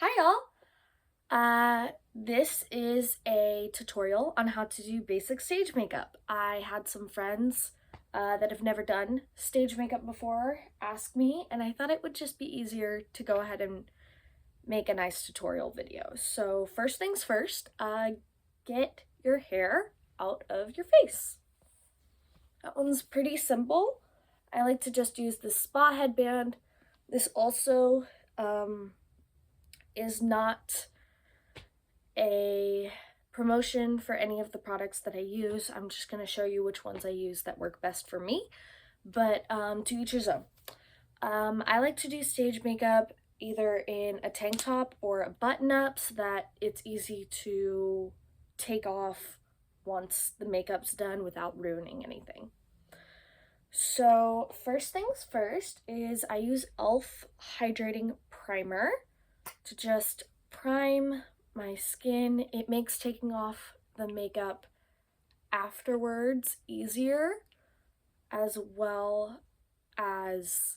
Hi y'all! This is a tutorial on how to do basic stage makeup. I had some friends that have never done stage makeup before ask me, and I thought it would just be easier to go ahead and make a nice tutorial video. So first things first, get your hair out of your face. That one's pretty simple. I like to just use the spa headband. This also is not a promotion for any of the products that I use. I'm just going to show you which ones I use that work best for me, but to each his own. I like to do stage makeup either in a tank top or a button up so that it's easy to take off once the makeup's done without ruining anything. So first things first is I use e.l.f. Hydrating Primer to just prime my skin. It makes taking off the makeup afterwards easier, as well as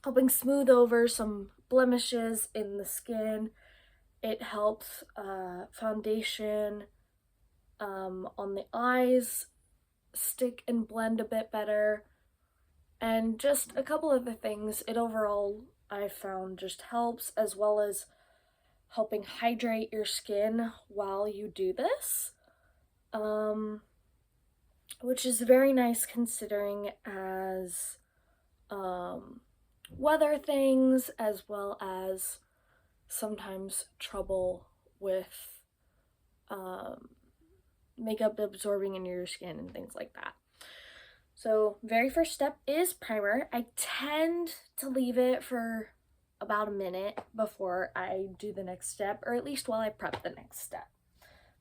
helping smooth over some blemishes in the skin. It helps foundation on the eyes stick and blend a bit better, and just a couple other things. It overall, I found, just helps, as well as helping hydrate your skin while you do this, which is very nice considering as weather things, as well as sometimes trouble with makeup absorbing into your skin and things like that. So very first step is primer. I tend to leave it for about a minute before I do the next step, or at least while I prep the next step.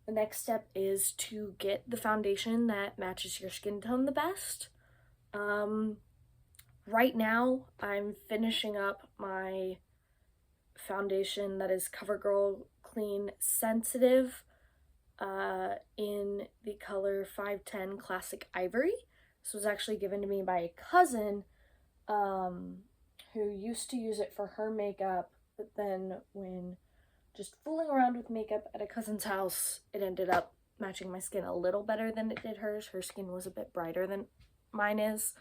The next step is to get the foundation that matches your skin tone the best. Right now, I'm finishing up my foundation that is CoverGirl Clean Sensitive in the color 510 Classic Ivory. This was actually given to me by a cousin who used to use it for her makeup, but then when just fooling around with makeup at a cousin's house, it ended up matching my skin a little better than it did hers. Her skin was a bit brighter than mine is.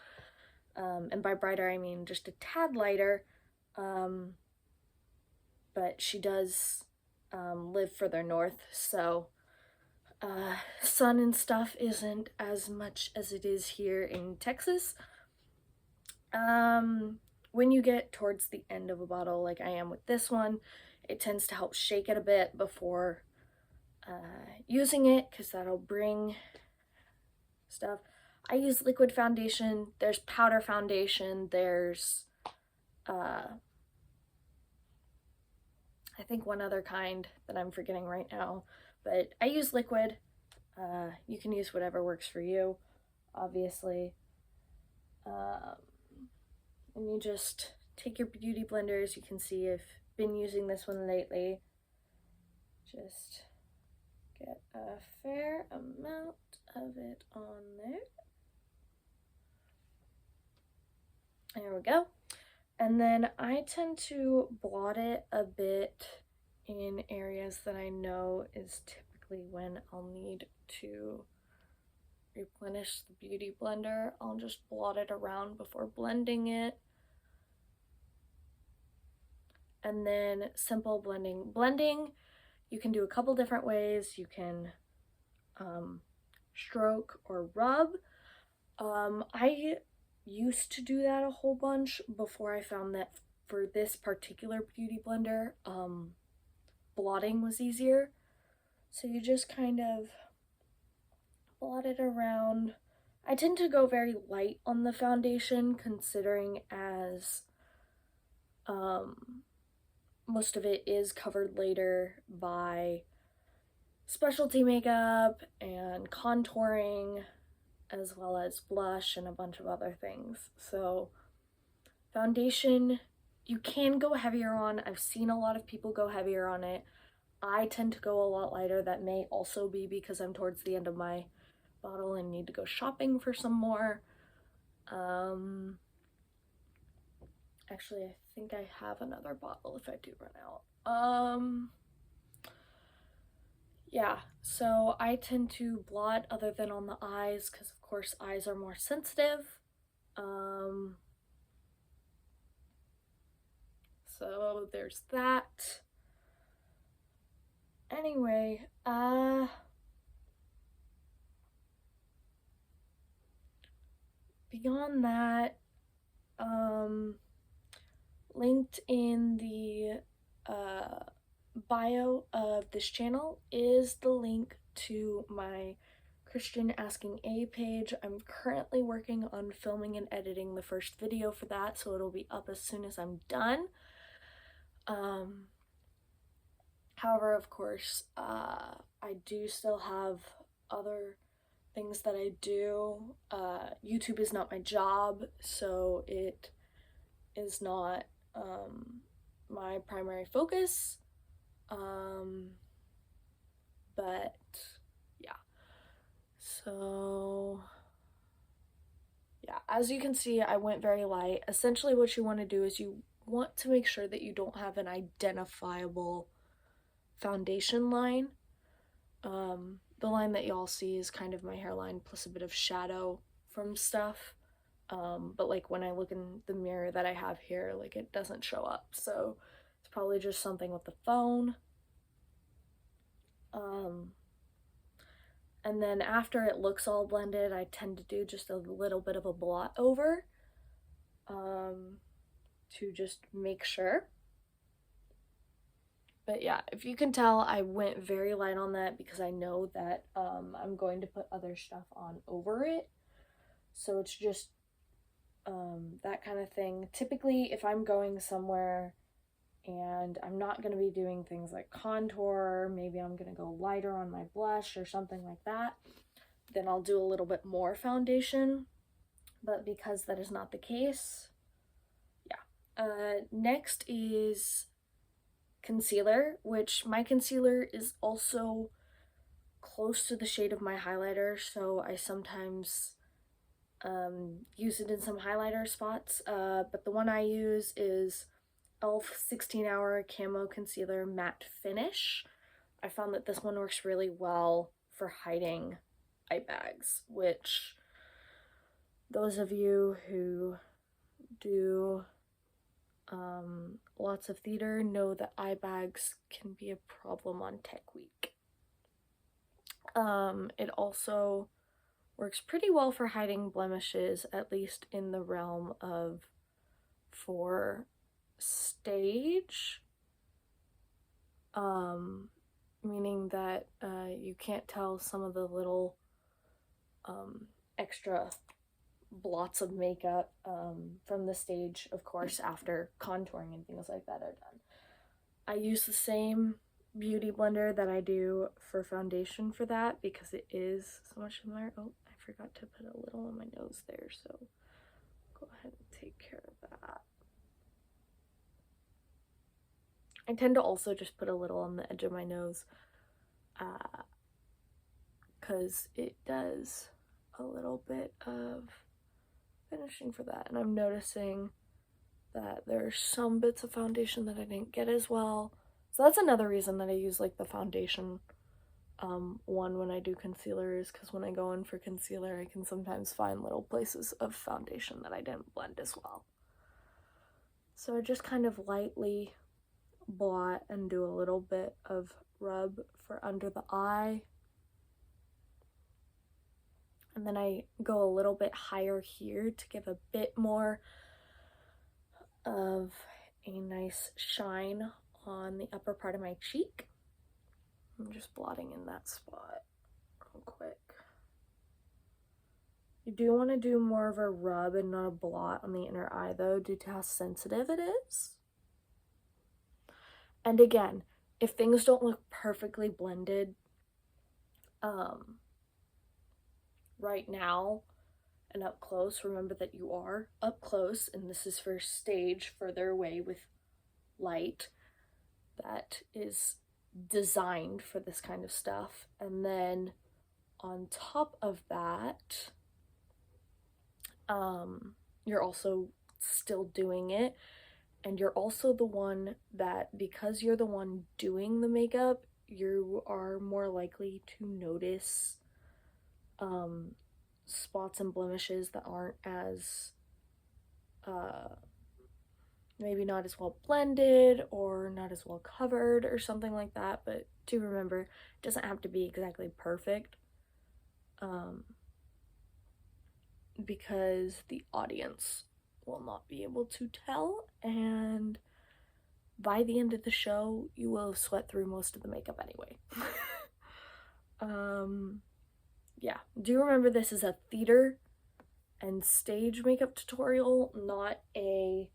And by brighter, I mean just a tad lighter. But she does live further north, so sun and stuff isn't as much as it is here in Texas. When you get towards the end of a bottle, like I am with this one, it tends to help shake it a bit before using it, because that'll bring stuff. I use liquid foundation, there's powder foundation, there's I think one other kind that I'm forgetting right now, but I use liquid. You can use whatever works for you, obviously. And you just take your beauty blenders. You can see I've been using this one lately. Just get a fair amount of it on there. There we go. And then I tend to blot it a bit in areas that I know is typically when I'll need to replenish the beauty blender. I'll just blot it around before blending it. And then simple blending. Blending, you can do a couple different ways. You can stroke or rub. I used to do that a whole bunch before I found that for this particular beauty blender, blotting was easier. So you just kind of blot it around. I tend to go very light on the foundation, considering as most of it is covered later by specialty makeup and contouring, as well as blush and a bunch of other things. So foundation, you can go heavier on. I've seen a lot of people go heavier on it. I tend to go a lot lighter. That may also be because I'm towards the end of my bottle and need to go shopping for some more. Actually, I think I have another bottle if I do run out. Yeah, so I tend to blot other than on the eyes because of course eyes are more sensitive. So there's that. Anyway, beyond that, linked in the bio of this channel is the link to my Christian Asking A page. I'm currently working on filming and editing the first video for that, so it'll be up as soon as I'm done. However, of course, I do still have other things that I do. YouTube is not my job, so it is not my primary focus. But yeah, so yeah, as you can see, I went very light. Essentially what you want to do is you want to make sure that you don't have an identifiable foundation line. The line that y'all see is kind of my hairline plus a bit of shadow from stuff. But like when I look in the mirror that I have here, like it doesn't show up. So it's probably just something with the phone. And then after it looks all blended, I tend to do just a little bit of a blot over to just make sure. But yeah, if you can tell, I went very light on that because I know that I'm going to put other stuff on over it. So it's just that kind of thing. Typically, if I'm going somewhere and I'm not going to be doing things like contour, maybe I'm going to go lighter on my blush or something like that, then I'll do a little bit more foundation. But because that is not the case, yeah. Next is concealer, which my concealer is also close to the shade of my highlighter, so I sometimes use it in some highlighter spots, but the one I use is e.l.f. 16 Hour Camo Concealer Matte Finish. I found that this one works really well for hiding eye bags, which those of you who do lots of theater know that eye bags can be a problem on tech week. It also works pretty well for hiding blemishes, at least in the realm of for stage, meaning that you can't tell some of the little extra blots of makeup from the stage, of course, after contouring and things like that are done. I use the same beauty blender that I do for foundation for that because it is so much similar. Oh, I forgot to put a little on my nose there, so go ahead and take care of that. I tend to also just put a little on the edge of my nose because it does a little bit of finishing for that, and I'm noticing that there's some bits of foundation that I didn't get as well. So that's another reason that I use like the foundation one when I do concealer, is because when I go in for concealer, I can sometimes find little places of foundation that I didn't blend as well. So I just kind of lightly blot and do a little bit of rub for under the eye. And then I go a little bit higher here to give a bit more of a nice shine on the upper part of my cheek. I'm just blotting in that spot real quick. You do want to do more of a rub and not a blot on the inner eye though, due to how sensitive it is. And again, if things don't look perfectly blended right now and up close, remember that you are up close and this is for stage further away with light that is designed for this kind of stuff. And then on top of that, you're also still doing it And you're also the one that, because you're the one doing the makeup, you are more likely to notice spots and blemishes that aren't as maybe not as well blended or not as well covered or something like that. But do remember, it doesn't have to be exactly perfect, because the audience will not be able to tell, and by the end of the show you will have sweat through most of the makeup anyway. Yeah, do remember this is a theater and stage makeup tutorial, not a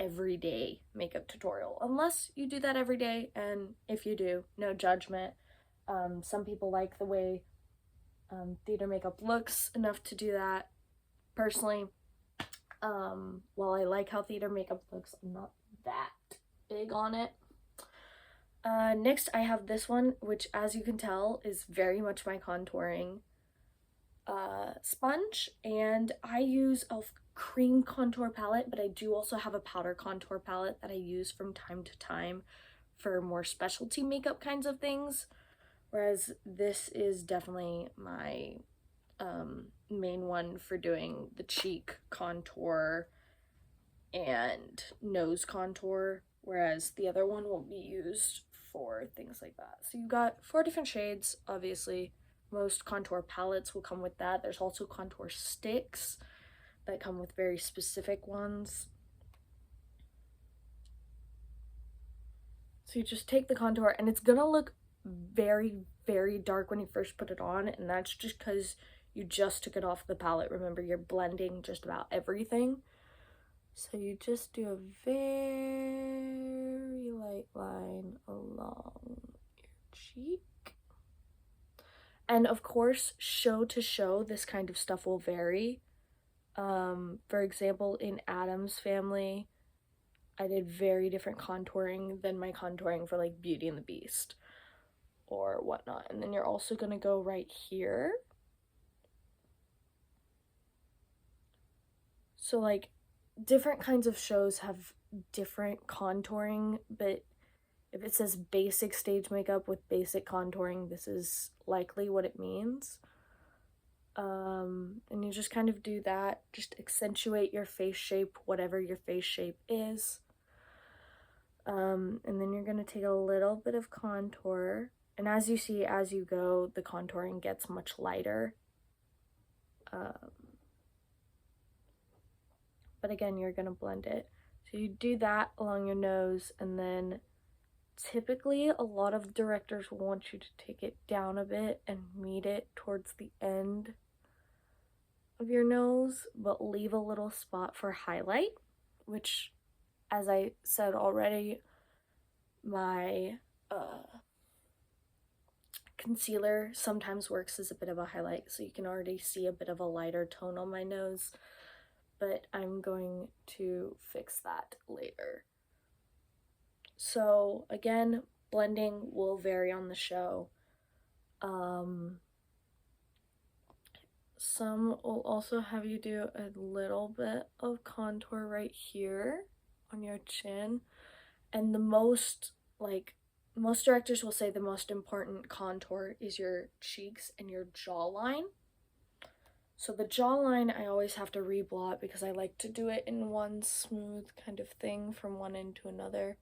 everyday makeup tutorial, unless you do that every day, and if you do, no judgment. Some people like the way theater makeup looks enough to do that. Personally, while I like how theater makeup looks, I'm not that big on it. Next I have this one, which as you can tell is very much my contouring sponge, and I use a cream contour palette, but I do also have a powder contour palette that I use from time to time for more specialty makeup kinds of things, whereas this is definitely my main one for doing the cheek contour and nose contour, whereas the other one will be used for things like that. So you've got 4 different shades, obviously. Most contour palettes will come with that. There's also contour sticks that come with very specific ones. So you just take the contour, and it's gonna look very, very dark when you first put it on, and that's just because you just took it off the palette. Remember, you're blending just about everything. So you just do a very light line along your cheek. And of course, show to show, this kind of stuff will vary. For example, in Addams Family, I did very different contouring than my contouring for like Beauty and the Beast or whatnot. And then you're also gonna go right here. So like different kinds of shows have different contouring, but if it says basic stage makeup with basic contouring, this is likely what it means. And you just kind of do that, just accentuate your face shape, whatever your face shape is. And then you're gonna take a little bit of contour, and as you see, as you go, the contouring gets much lighter. But again, you're gonna blend it. So you do that along your nose, and then typically a lot of directors want you to take it down a bit and meet it towards the end of your nose, but leave a little spot for highlight, which, as I said already, my concealer sometimes works as a bit of a highlight, so you can already see a bit of a lighter tone on my nose, but I'm going to fix that later. So again, blending will vary on the show. Some will also have you do a little bit of contour right here on your chin, and the most directors will say the most important contour is your cheeks and your jawline. So the jawline I always have to reblot because I like to do it in one smooth kind of thing from one end to another.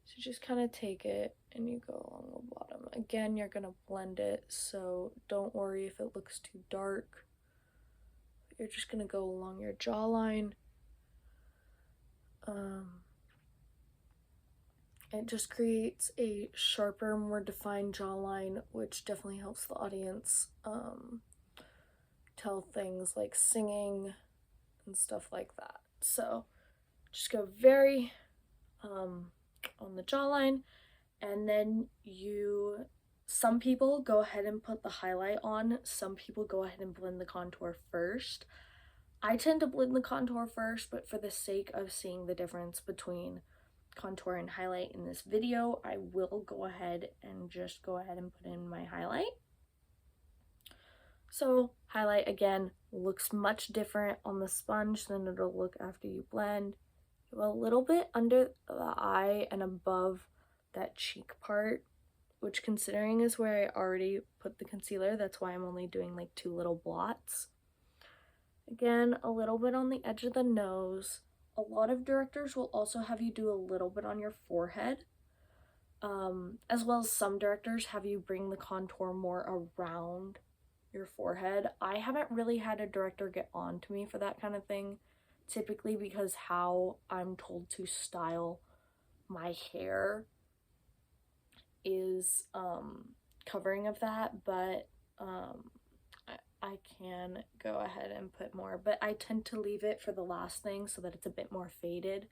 So just kind of take it and you go along the bottom. Again, you're gonna blend it, so don't worry if it looks too dark. You're just gonna go along your jawline. It just creates a sharper, more defined jawline, which definitely helps the audience tell things like singing and stuff like that. So just go very on the jawline, and then some people go ahead and put the highlight on, some people go ahead and blend the contour first. I tend to blend the contour first, but for the sake of seeing the difference between contour and highlight in this video, I will go ahead and put in my highlight. So highlight, again, looks much different on the sponge than it'll look after you blend. a little bit under the eye and above that cheek part, which considering is where I already put the concealer, that's why I'm only doing like 2 little blots. Again, a little bit on the edge of the nose. A lot of directors will also have you do a little bit on your forehead, as well as some directors have you bring the contour more around your forehead. I haven't really had a director get on to me for that kind of thing, typically because how I'm told to style my hair is covering of that, but I can go ahead and put more, but I tend to leave it for the last thing so that it's a bit more faded.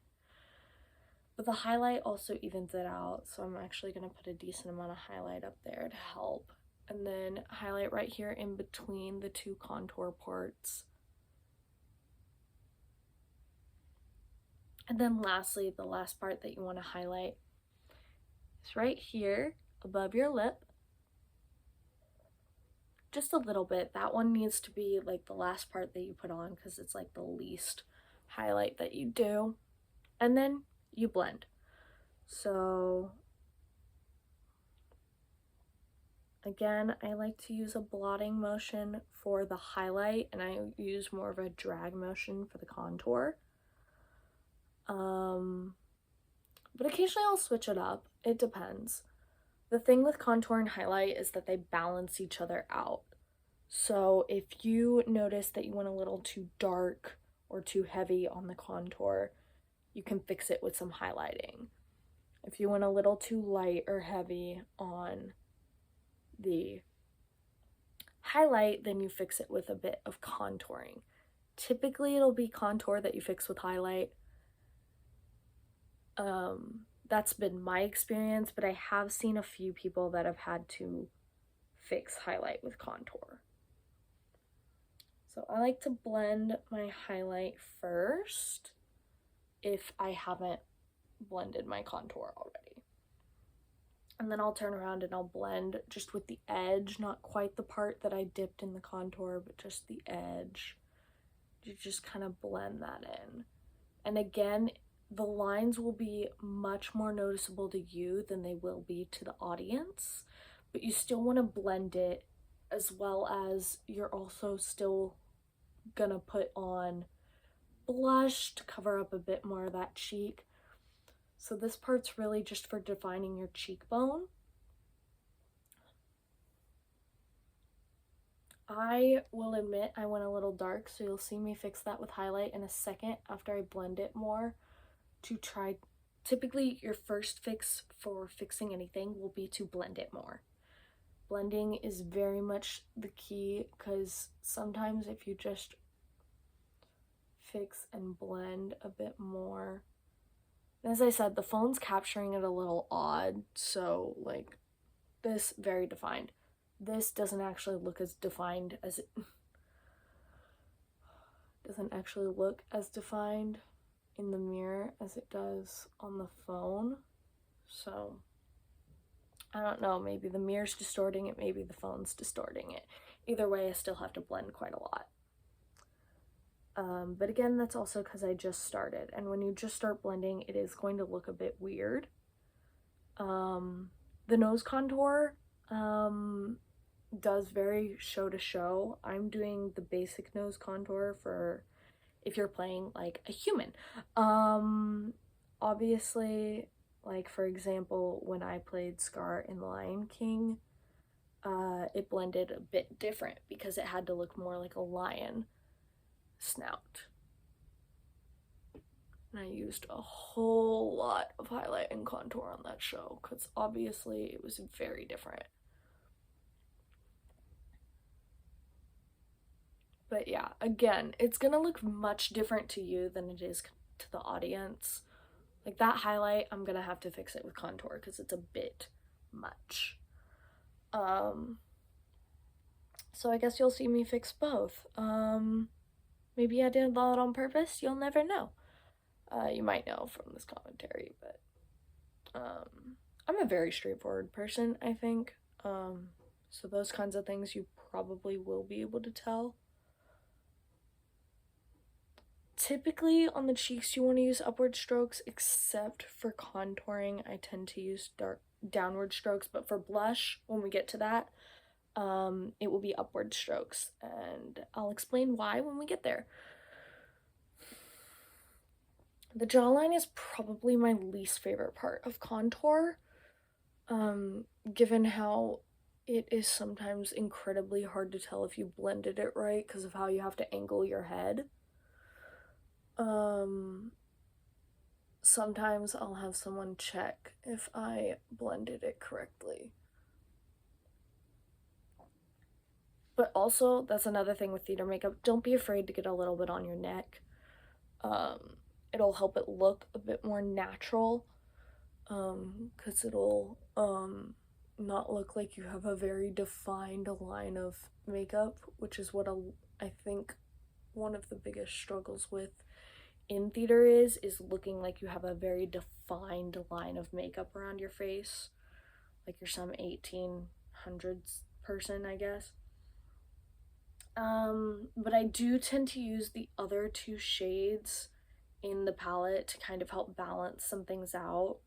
But the highlight also evens it out, so I'm actually going to put a decent amount of highlight up there to help. And then highlight right here in between the 2 contour parts. And then lastly, the last part that you want to highlight is right here above your lip. Just a little bit. That one needs to be like the last part that you put on because it's like the least highlight that you do. And then you blend. So again, I like to use a blotting motion for the highlight, and I use more of a drag motion for the contour. But occasionally I'll switch it up. It depends. The thing with contour and highlight is that they balance each other out. So if you notice that you went a little too dark or too heavy on the contour, you can fix it with some highlighting. If you went a little too light or heavy on the highlight, then you fix it with a bit of contouring. Typically it'll be contour that you fix with highlight. That's been my experience, but I have seen a few people that have had to fix highlight with contour. So I like to blend my highlight first if I haven't blended my contour already. And then I'll turn around and I'll blend just with the edge, not quite the part that I dipped in the contour, but just the edge. You just kind of blend that in. And again, the lines will be much more noticeable to you than they will be to the audience, but you still want to blend it, as well as you're also still gonna put on blush to cover up a bit more of that cheek. So this part's really just for defining your cheekbone. I will admit I went a little dark, so you'll see me fix that with highlight in a second after I blend it more to try. Typically, your first fix for fixing anything will be to blend it more. Blending is very much the key, because sometimes if you just fix and blend a bit more, as I said, the phone's capturing it a little odd, so like this very defined. This doesn't actually look as defined as it doesn't actually look as defined in the mirror as it does on the phone. So I don't know, maybe the mirror's distorting it, maybe the phone's distorting it. Either way, I still have to blend quite a lot. But again, that's also because I just started, and when you just start blending, it is going to look a bit weird. The nose contour does vary show to show. I'm doing the basic nose contour for if you're playing like a human. Obviously, like for example, when I played Scar in Lion King, it blended a bit different because it had to look more like a lion snout. And I used a whole lot of highlight and contour on that show because obviously it was very different. But yeah, again, it's gonna look much different to you than it is to the audience. Like that highlight, I'm gonna have to fix it with contour because it's a bit much. So I guess you'll see me fix both. Maybe I did that on purpose, you'll never know. You might know from this commentary, but I'm a very straightforward person, I think. So those kinds of things you probably will be able to tell. typically on the cheeks you want to use upward strokes, except for contouring I tend to use downward strokes, but for blush, when we get to that, it will be upward strokes, and I'll explain why when we get there. The jawline is probably my least favorite part of contour, given how it is sometimes incredibly hard to tell if you blended it right because of how you have to angle your head. Sometimes I'll have someone check if I blended it correctly. But also, that's another thing with theater makeup, don't be afraid to get a little bit on your neck. It'll help it look a bit more natural, because it'll not look like you have a very defined line of makeup, which is what I think one of the biggest struggles with in theater is looking like you have a very defined line of makeup around your face, like you're some 1800s person, I guess. But I do tend to use the other two shades in the palette to kind of help balance some things out.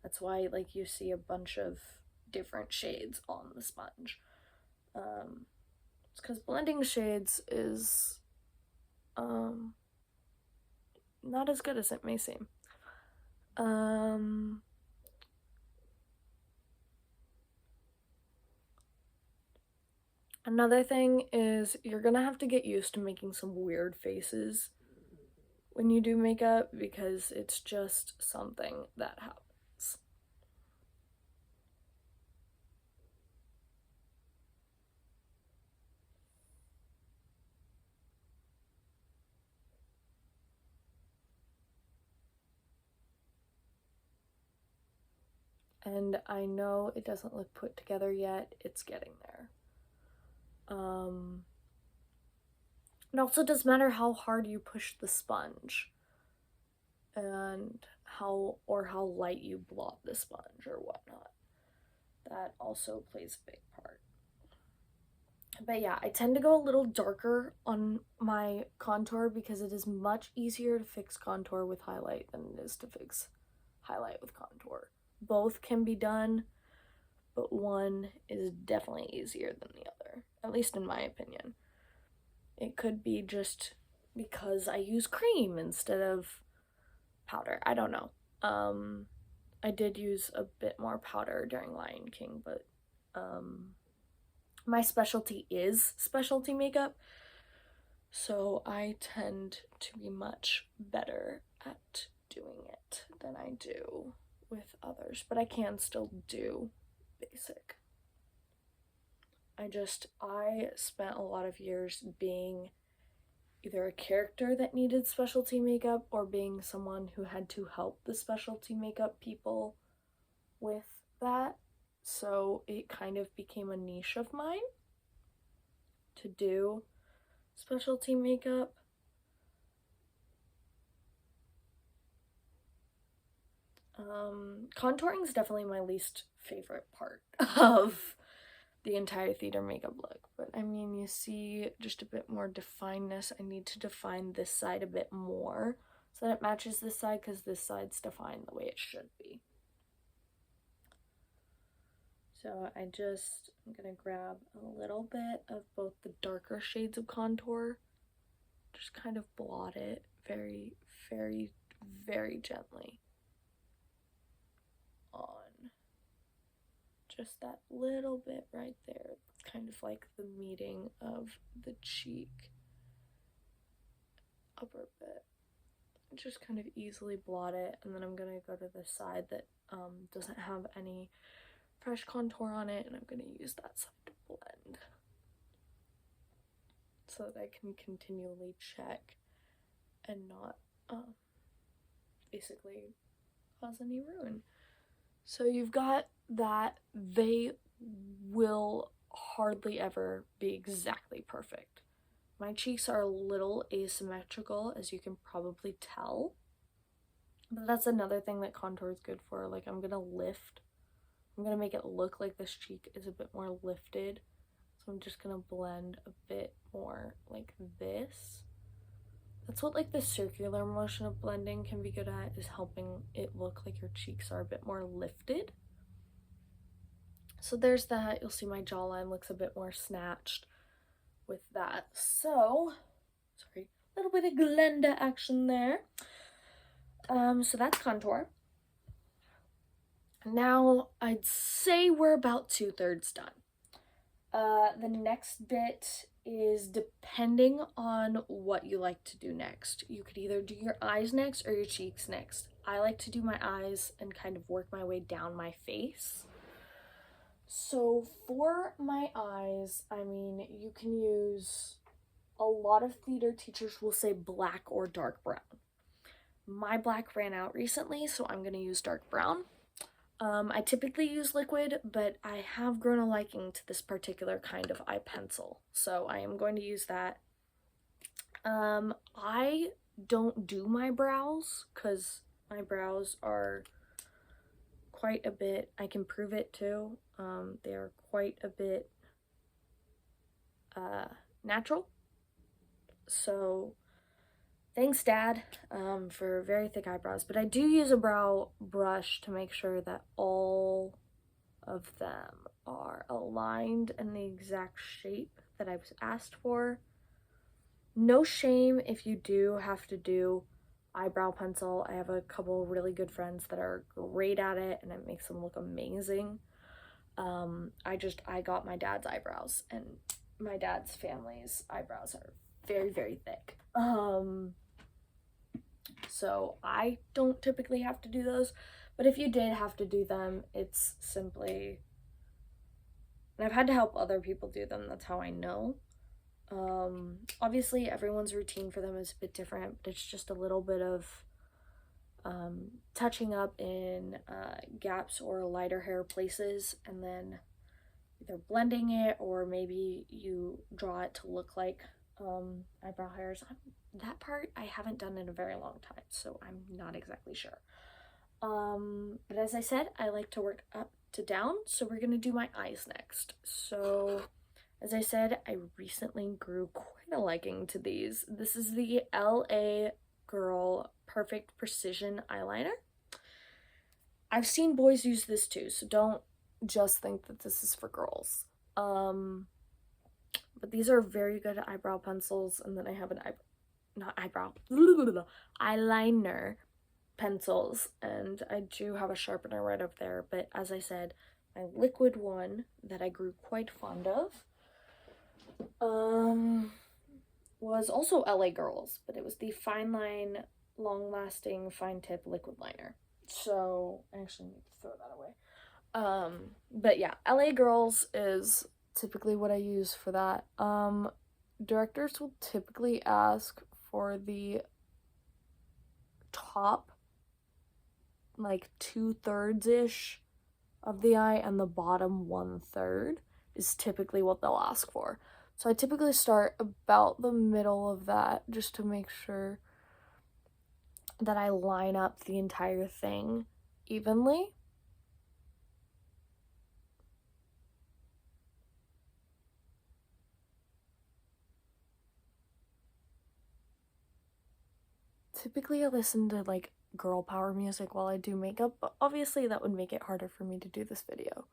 That's why, like, you see a bunch of different shades on the sponge. It's because blending shades is not as good as it may seem. Another thing is you're gonna have to get used to making some weird faces when you do makeup, because it's just something that happens. And I know it doesn't look put together yet, it's getting there. It also does matter how hard you push the sponge and how light you blot the sponge or whatnot. That also plays a big part. But yeah, I tend to go a little darker on my contour because it is much easier to fix contour with highlight than it is to fix highlight with contour. Both can be done, but one is definitely easier than the other, at least in my opinion. It could be just because I use cream instead of powder. I don't know. I did use a bit more powder during Lion King, but my specialty is specialty makeup, so I tend to be much better at doing it than I do with others, but I can still do basic. I spent a lot of years being either a character that needed specialty makeup or being someone who had to help the specialty makeup people with that. So it kind of became a niche of mine to do specialty makeup. Contouring is definitely my least favorite part of the entire theater makeup look, but I mean, you see just a bit more definedness. I need to define this side a bit more so that it matches this side, because this side's defined the way it should be. So I'm gonna grab a little bit of both the darker shades of contour, just kind of blot it very, very, very gently on just that little bit right there. It's kind of like the meeting of the cheek upper bit. Just kind of easily blot it, and then I'm gonna go to the side that doesn't have any fresh contour on it, and I'm gonna use that side to blend so that I can continually check and not basically cause any ruin. So you've got that. They will hardly ever be exactly perfect. My cheeks are a little asymmetrical, as you can probably tell, but that's another thing that contour is good for. Like, I'm gonna make it look like this cheek is a bit more lifted, so I'm just gonna blend a bit more like this. That's what like the circular motion of blending can be good at, is helping it look like your cheeks are a bit more lifted. So there's that. You'll see my jawline looks a bit more snatched with that. So, sorry, a little bit of Glenda action there. So that's contour. Now, I'd say we're about 2/3 done. The next bit is depending on what you like to do next. You could either do your eyes next or your cheeks next. I like to do my eyes and kind of work my way down my face. So for my eyes, I mean, you can use, a lot of theater teachers will say black or dark brown. My black ran out recently, so I'm going to use dark brown. I typically use liquid, but I have grown a liking to this particular kind of eye pencil, so I am going to use that. I don't do my brows because my brows are quite a bit, I can prove it too, they are quite a bit natural. So thanks, Dad, for very thick eyebrows, but I do use a brow brush to make sure that all of them are aligned in the exact shape that I was asked for. No shame if you do have to do eyebrow pencil. I have a couple really good friends that are great at it and it makes them look amazing. I got my dad's eyebrows, and my dad's family's eyebrows are very, very thick. So I don't typically have to do those, but if you did have to do them, it's simply, and I've had to help other people do them, that's how I know. Obviously everyone's routine for them is a bit different, but it's just a little bit of touching up in gaps or lighter hair places, and then either blending it or maybe you draw it to look like eyebrow hairs. That part I haven't done in a very long time, so I'm not exactly sure. But as I said, I like to work up to down, so we're gonna do my eyes next. So as I said, I recently grew quite a liking to these. This is the LA Girl Perfect Precision Eyeliner. I've seen boys use this too, so don't just think that this is for girls. But these are very good eyebrow pencils, and then I have an eyeliner pencils, and I do have a sharpener right up there, but as I said, my liquid one that I grew quite fond of was also LA Girls, but it was the Fine Line Long Lasting Fine Tip Liquid Liner. So I actually need to throw that away. But yeah, LA Girls is typically what I use for that. Directors will typically ask for the top like 2/3-ish of the eye, and the bottom 1/3 is typically what they'll ask for. So I typically start about the middle of that just to make sure that I line up the entire thing evenly. Typically I listen to like girl power music while I do makeup, but obviously that would make it harder for me to do this video.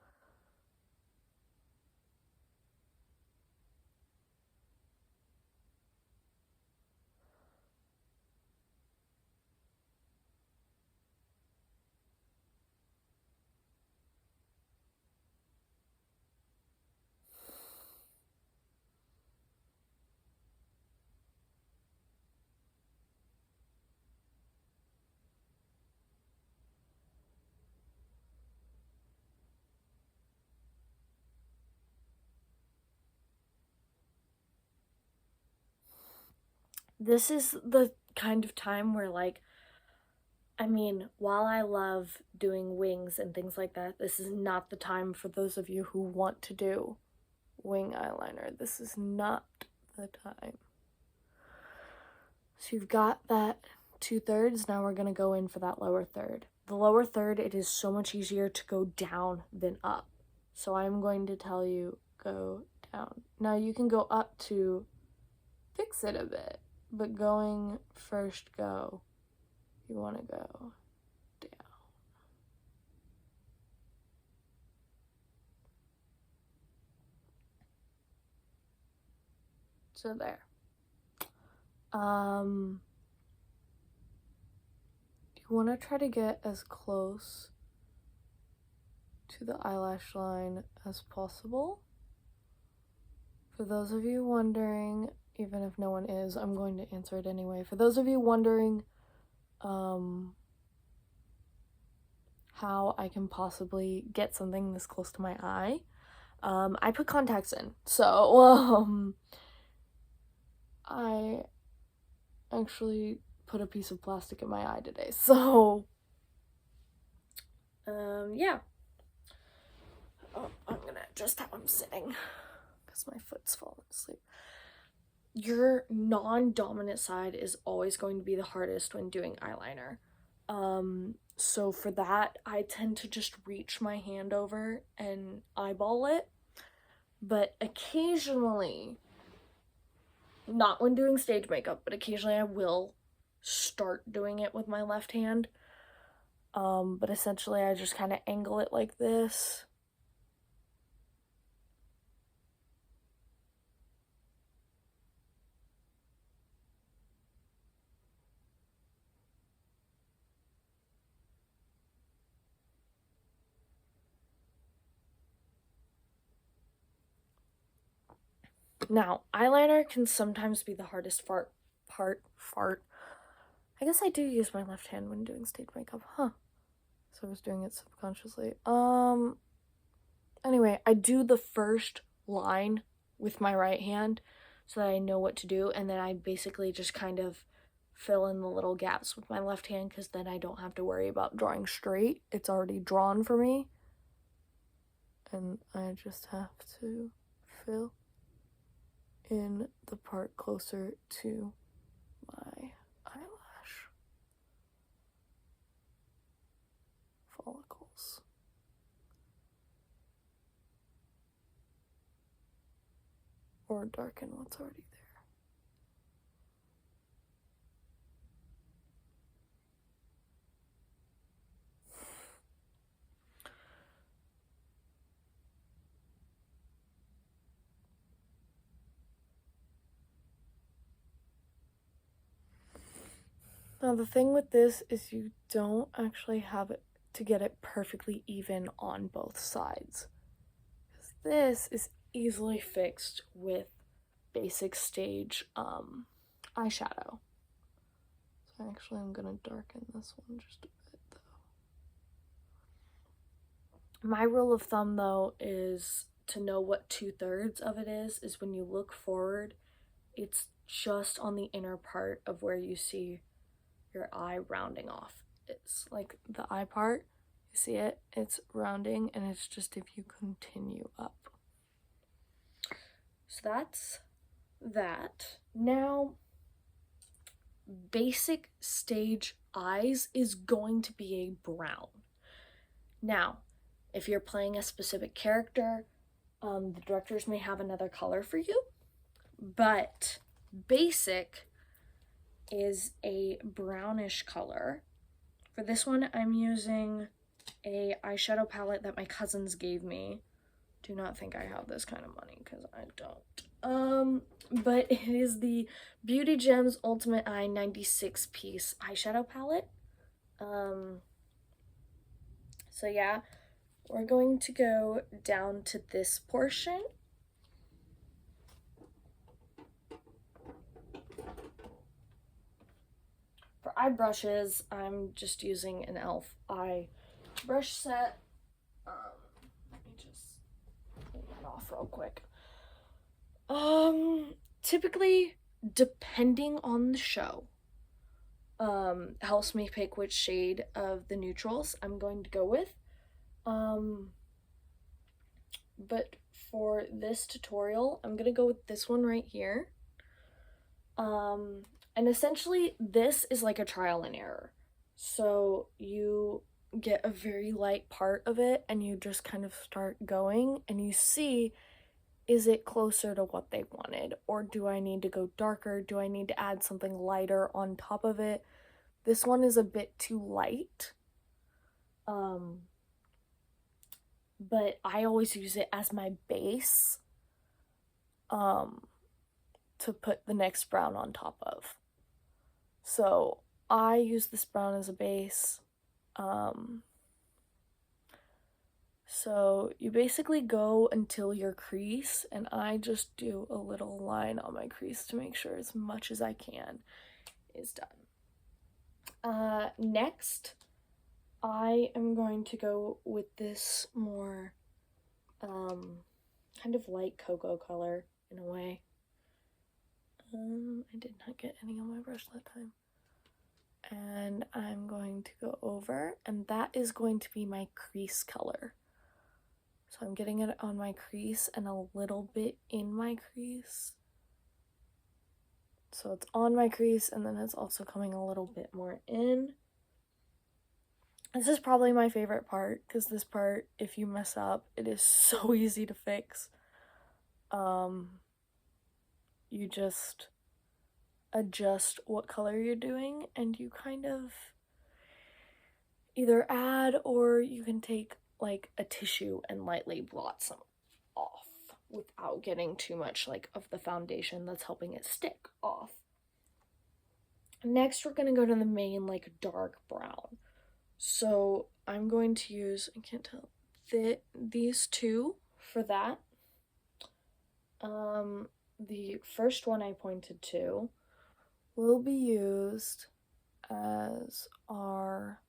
This is the kind of time where, like, I mean, while I love doing wings and things like that, this is not the time for those of you who want to do wing eyeliner. This is not the time. So you've got that 2/3, now we're gonna go in for that lower third. The lower third, it is so much easier to go down than up. So I'm going to tell you, go down. Now you can go up to fix it a bit, but going first go, you want to go down. So there. You want to try to get as close to the eyelash line as possible. For those of you wondering, even if no one is, I'm going to answer it anyway. For those of you wondering how I can possibly get something this close to my eye, I put contacts in. So I actually put a piece of plastic in my eye today. So yeah. Oh, I'm gonna adjust how I'm sitting because my foot's falling asleep. Your non-dominant side is always going to be the hardest when doing eyeliner. So for that, I tend to just reach my hand over and eyeball it. But occasionally, not when doing stage makeup, but occasionally I will start doing it with my left hand. But essentially I just kind of angle it like this. Now, eyeliner can sometimes be the hardest part. I guess I do use my left hand when doing stage makeup, huh? So I was doing it subconsciously. Anyway, I do the first line with my right hand so that I know what to do, and then I basically just kind of fill in the little gaps with my left hand because then I don't have to worry about drawing straight. It's already drawn for me. And I just have to fill in the part closer to my eyelash follicles. Or darken what's already there. Now the thing with this is you don't actually have it to get it perfectly even on both sides. Because this is easily fixed with basic stage eyeshadow. So actually I'm gonna darken this one just a bit though. My rule of thumb though is to know what 2/3 of it is when you look forward, it's just on the inner part of where you see your eye rounding off. It's like the eye part, you see it, it's rounding, and it's just if you continue up. So that's that. Now, basic stage eyes is going to be a brown. Now, if you're playing a specific character, the directors may have another color for you, but basic is a brownish color. For this one, I'm using a eyeshadow palette that my cousins gave me. Do not think I have this kind of money because I don't. But it is the Beauty Gems Ultimate Eye 96 piece eyeshadow palette. So yeah, we're going to go down to this portion. For eye brushes, I'm just using an e.l.f. eye brush set. Let me just take that off real quick. Typically, depending on the show, helps me pick which shade of the neutrals I'm going to go with. But for this tutorial, I'm gonna go with this one right here. And essentially this is like a trial and error. So you get a very light part of it and you just kind of start going and you see is it closer to what they wanted? Or do I need to go darker? Do I need to add something lighter on top of it? This one is a bit too light. But I always use it as my base to put the next brown on top of. So I use this brown as a base. So you basically go until your crease, and I just do a little line on my crease to make sure as much as I can is done. Next, I am going to go with this more kind of light cocoa color in a way. I did not get any on my brush that time. And I'm going to go over, and that is going to be my crease color. So I'm getting it on my crease and a little bit in my crease. So it's on my crease, and then it's also coming a little bit more in. This is probably my favorite part, because this part, if you mess up, it is so easy to fix. You just adjust what color you're doing, and you kind of either add, or you can take like a tissue and lightly blot some off without getting too much like of the foundation that's helping it stick off. Next, we're going to go to the main like dark brown. So I'm going to use, I can't tell, these two for that. The first one I pointed to will be used as our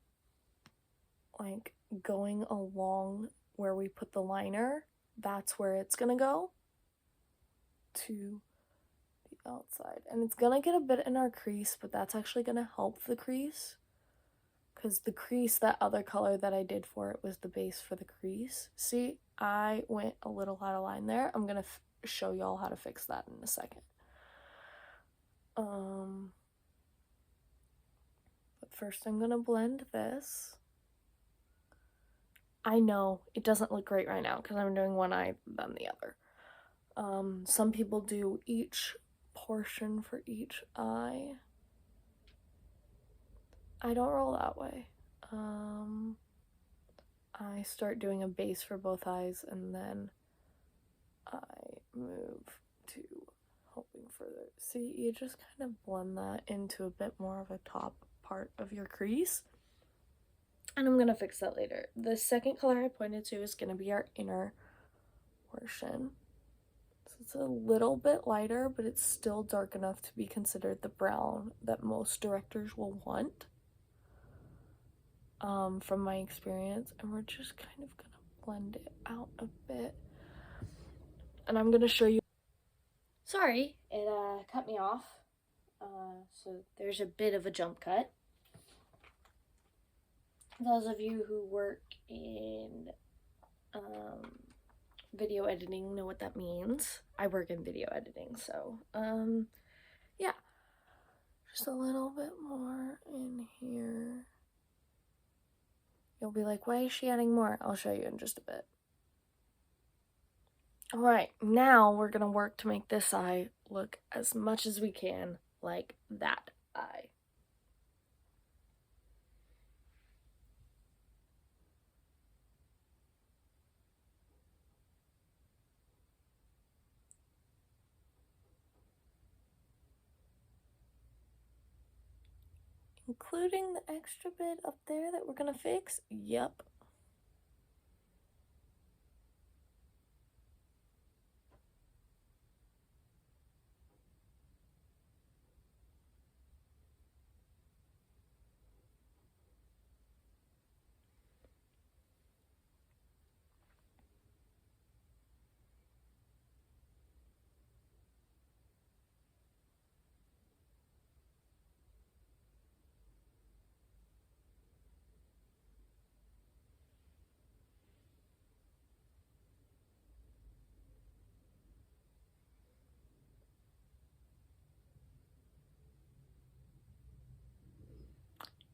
like going along where we put the liner. That's where it's gonna go to the outside, and it's gonna get a bit in our crease, but that's actually gonna help the crease, because the crease, that other color that I did for it was the base for the crease. See, I went a little out of line there. I'm gonna show y'all how to fix that in a second. But first I'm gonna blend this. I know it doesn't look great right now because I'm doing one eye then the other. Some people do each portion for each eye. I don't roll that way. I start doing a base for both eyes, and then I move to hoping for the, see, you just kind of blend that into a bit more of a top part of your crease. And I'm gonna fix that later. The second color I pointed to is gonna be our inner portion. So it's a little bit lighter, but it's still dark enough to be considered the brown that most directors will want, from my experience. And we're just kind of gonna blend it out a bit. And I'm gonna show you. Sorry, it cut me off. So there's a bit of a jump cut. Those of you who work in video editing know what that means. I work in video editing, so yeah. Just a little bit more in here. You'll be like, why is she adding more? I'll show you in just a bit. Alright, now we're gonna work to make this eye look as much as we can like that eye. Including the extra bit up there that we're gonna fix? Yep.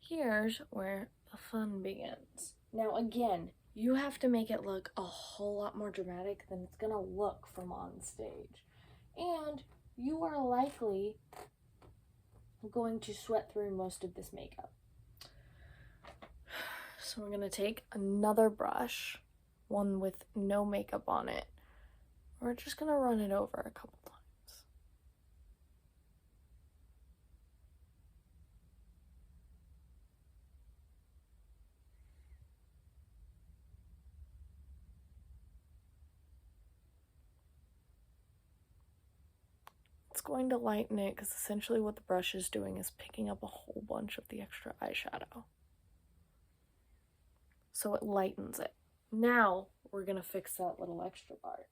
Here's where the fun begins. Now again, you have to make it look a whole lot more dramatic than it's gonna look from on stage. And you are likely going to sweat through most of this makeup. So we're gonna take another brush, one with no makeup on it. We're just gonna run it over a couple times. It's going to lighten it because essentially what the brush is doing is picking up a whole bunch of the extra eyeshadow. So it lightens it. Now we're gonna fix that little extra part.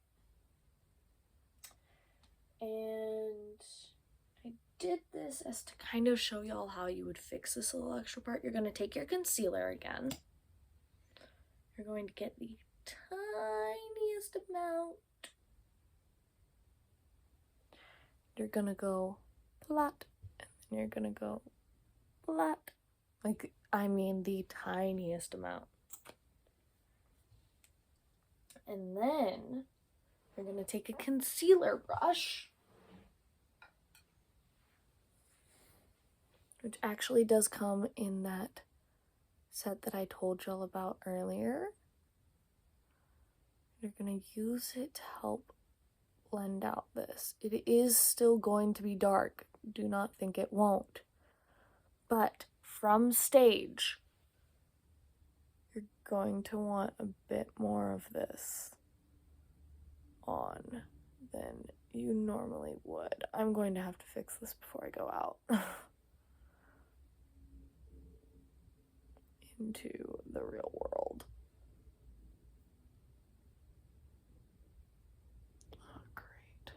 And I did this as to kind of show y'all how you would fix this little extra part. You're gonna take your concealer again. You're going to get the tiniest amount. You're gonna go flat, and then you're gonna go flat. Like, I mean the tiniest amount. And then you're gonna take a concealer brush, which actually does come in that set that I told y'all about earlier. You're gonna use it to help blend out this. It is still going to be dark. Do not think it won't. But from stage, you're going to want a bit more of this on than you normally would. I'm going to have to fix this before I go out. Into the real world. Oh, great.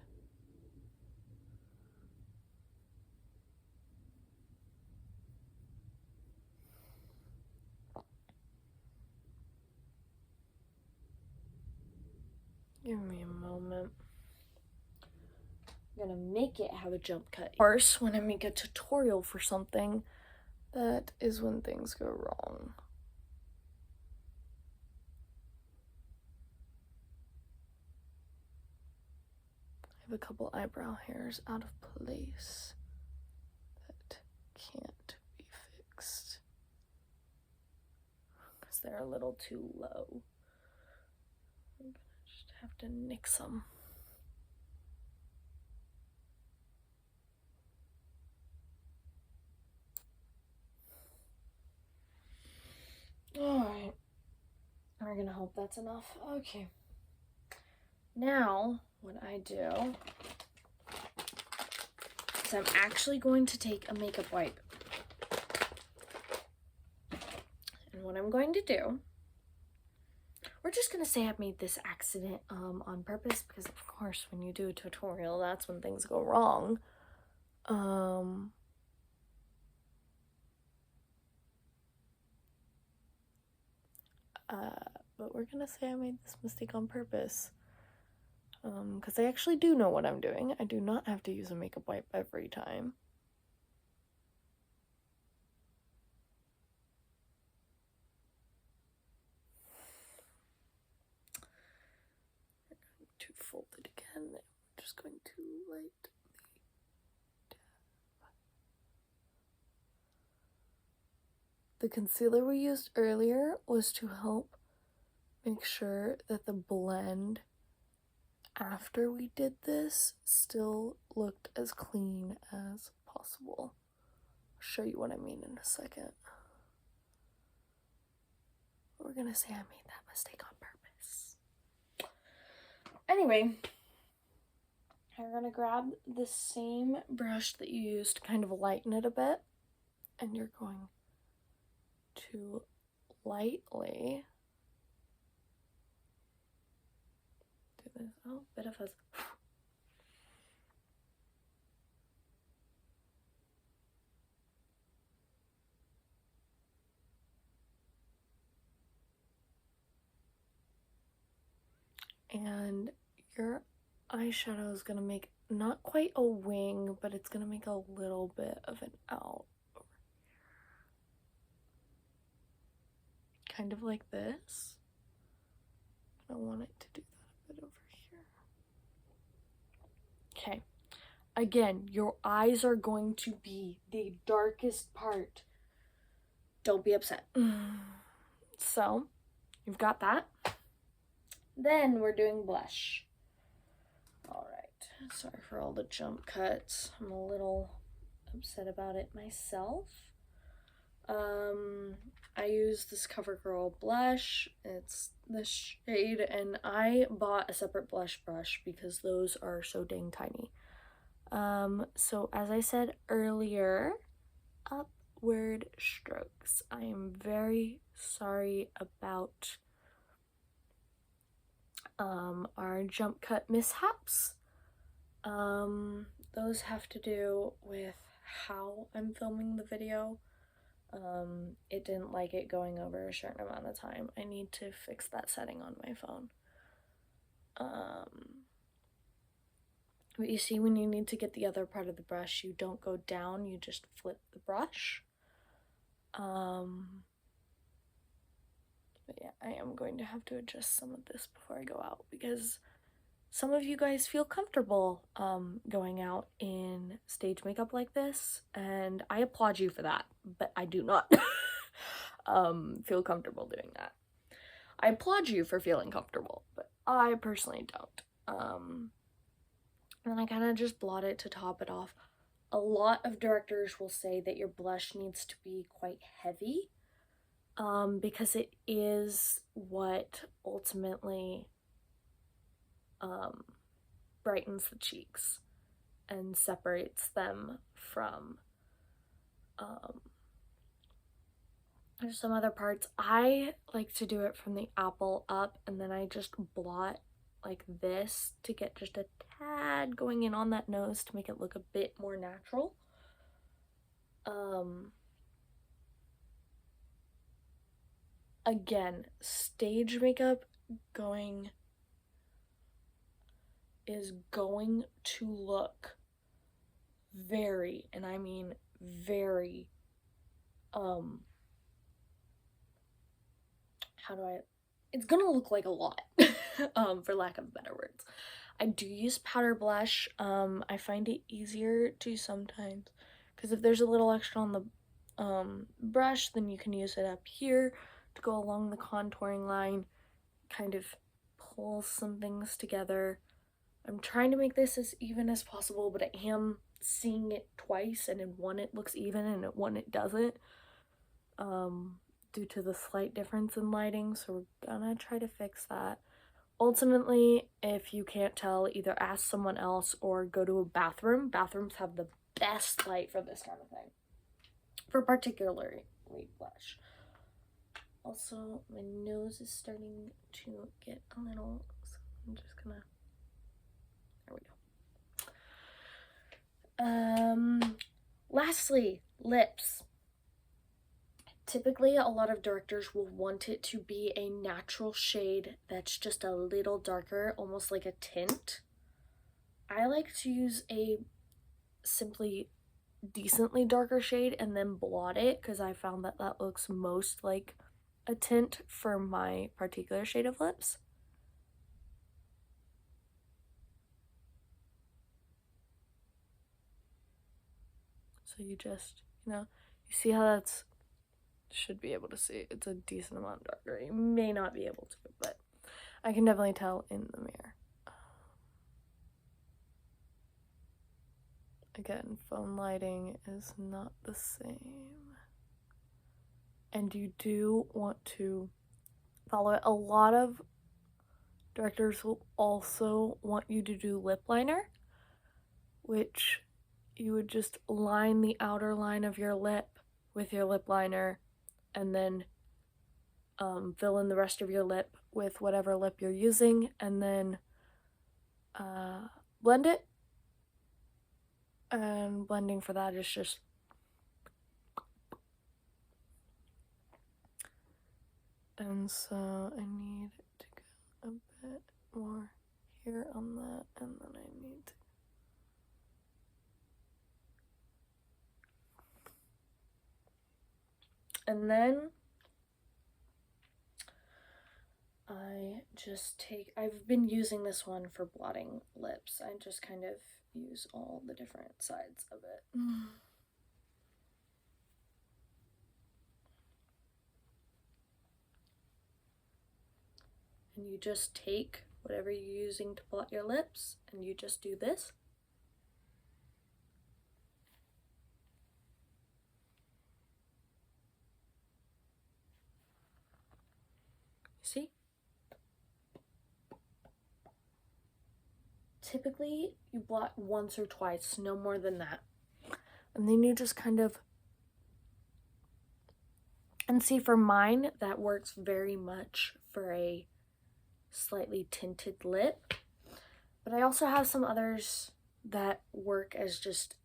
Give me a moment. I'm gonna make it have a jump cut. Of course, when I make a tutorial for something, that is when things go wrong. I have a couple eyebrow hairs out of place that can't be fixed because they're a little too low. I'm gonna just have to nix them. Alright. We're gonna hope that's enough. Okay. Now, what I do is I'm actually going to take a makeup wipe. And what I'm going to do, we're just gonna say I made this accident on purpose because of course when you do a tutorial, that's when things go wrong. But we're gonna say I made this mistake on purpose. Because I actually do know what I'm doing. I do not have to use a makeup wipe every time. We're going to fold it again. We're just going to light the dab. The concealer we used earlier was to help make sure that the blend after we did this still looked as clean as possible. I'll show you what I mean in a second. We're gonna say I made that mistake on purpose. Anyway, you're gonna grab the same brush that you used to kind of lighten it a bit, and you're going to lightly do this. Oh, bit of a and your eyeshadow is gonna make not quite a wing, but it's gonna make a little bit of an out over here. Kind of like this. I want it to do that a bit over here. Okay. Again, your eyes are going to be the darkest part. Don't be upset. So, you've got that. Then we're doing blush. All right. Sorry for all the jump cuts. I'm a little upset about it myself. I use this CoverGirl blush. It's this shade, and I bought a separate blush brush because those are so dang tiny. So as I said earlier, upward strokes. I am very sorry about our jump cut mishaps. Those have to do with how I'm filming the video. It didn't like it going over a certain amount of time. I need to fix that setting on my phone. But you see, when you need to get the other part of the brush, you don't go down, you just flip the brush. But yeah, I am going to have to adjust some of this before I go out, because some of you guys feel comfortable going out in stage makeup like this, and I applaud you for that, but I do not feel comfortable doing that. I applaud you for feeling comfortable, but I personally don't. And I kind of just blot it to top it off. A lot of directors will say that your blush needs to be quite heavy, because it is what ultimately brightens the cheeks and separates them from some other parts. I like to do it from the apple up, and then I just blot like this to get just a tad going in on that nose to make it look a bit more natural. Again, stage makeup is going to look very, and I mean very, it's gonna look like a lot, for lack of better words. I do use powder blush. I find it easier to sometimes, because if there's a little extra on the brush, then you can use it up here to go along the contouring line, kind of pull some things together. I'm trying to make this as even as possible, but I am seeing it twice, and in one it looks even and in one it doesn't, due to the slight difference in lighting, so we're gonna try to fix that. Ultimately, if you can't tell, either ask someone else or go to a bathroom. Bathrooms have the best light for this kind of thing, for particularly blush. Also, my nose is starting to get a little, so I'm just gonna, there we go. Lastly, lips. Typically, a lot of directors will want it to be a natural shade that's just a little darker, almost like a tint. I like to use a simply decently darker shade and then blot it, because I found that that looks most like a tint for my particular shade of lips. So you just, you see how that's, should be able to see, it's a decent amount darker. You may not be able to, but I can definitely tell in the mirror. Again, phone lighting is not the same. And you do want to follow it. A lot of directors will also want you to do lip liner, which you would just line the outer line of your lip with your lip liner, and then fill in the rest of your lip with whatever lip you're using, and then blend it. And blending for that is just and so I need to go a bit more here on that, and then I need to and then I just take, I've been using this one for blotting lips. I just kind of use all the different sides of it. And you just take whatever you're using to blot your lips and you just do this. See? Typically, you blot once or twice, no more than that. And then you just kind of, and see, for mine, that works very much for a slightly tinted lip. But I also have some others that work as just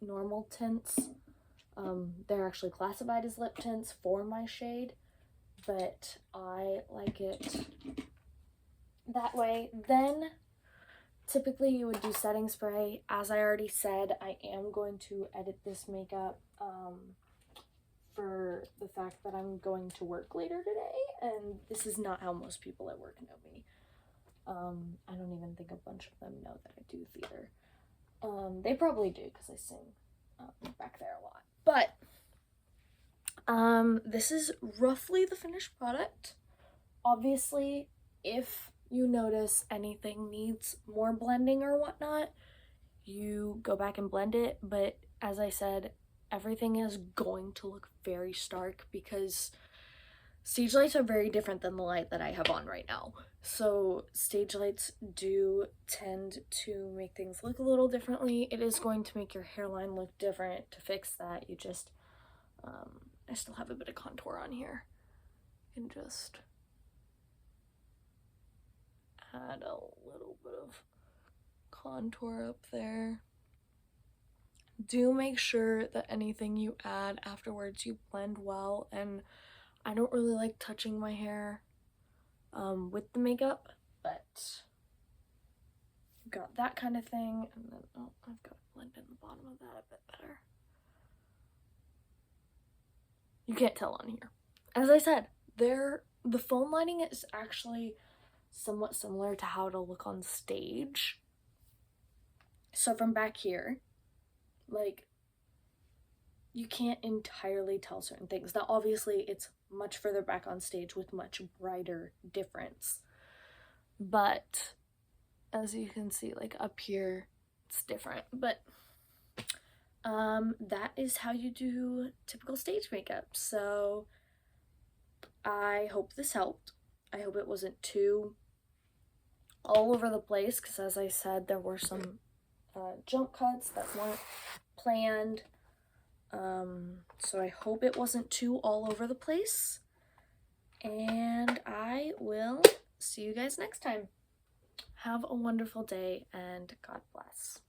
normal tints. They're actually classified as lip tints for my shade, but I like it that way. Then typically you would do setting spray. As I already said, I am going to edit this makeup for the fact that I'm going to work later today, and this is not how most people at work know me. I don't even think a bunch of them know that I do theater. They probably do because I sing back there a lot. But this is roughly the finished product. Obviously, if you notice anything needs more blending or whatnot, you go back and blend it. But as I said, everything is going to look very stark because stage lights are very different than the light that I have on right now. So stage lights do tend to make things look a little differently. It is going to make your hairline look different. To fix that, you just, I still have a bit of contour on here. You can just add a little bit of contour up there. Do make sure that anything you add afterwards you blend well, and I don't really like touching my hair with the makeup, but got that kind of thing. And then, oh, I've got to blend in the bottom of that a bit better. You can't tell on here. As I said, the phone lighting is actually somewhat similar to how it'll look on stage. So from back here, like, you can't entirely tell certain things. Now, obviously, it's much further back on stage with much brighter difference. But as you can see, like up here, it's different. But that is how you do typical stage makeup. So I hope this helped. I hope it wasn't too all over the place, because as I said, there were some jump cuts that weren't planned. So I hope it wasn't too all over the place, and I will see you guys next time. Have a wonderful day, and God bless.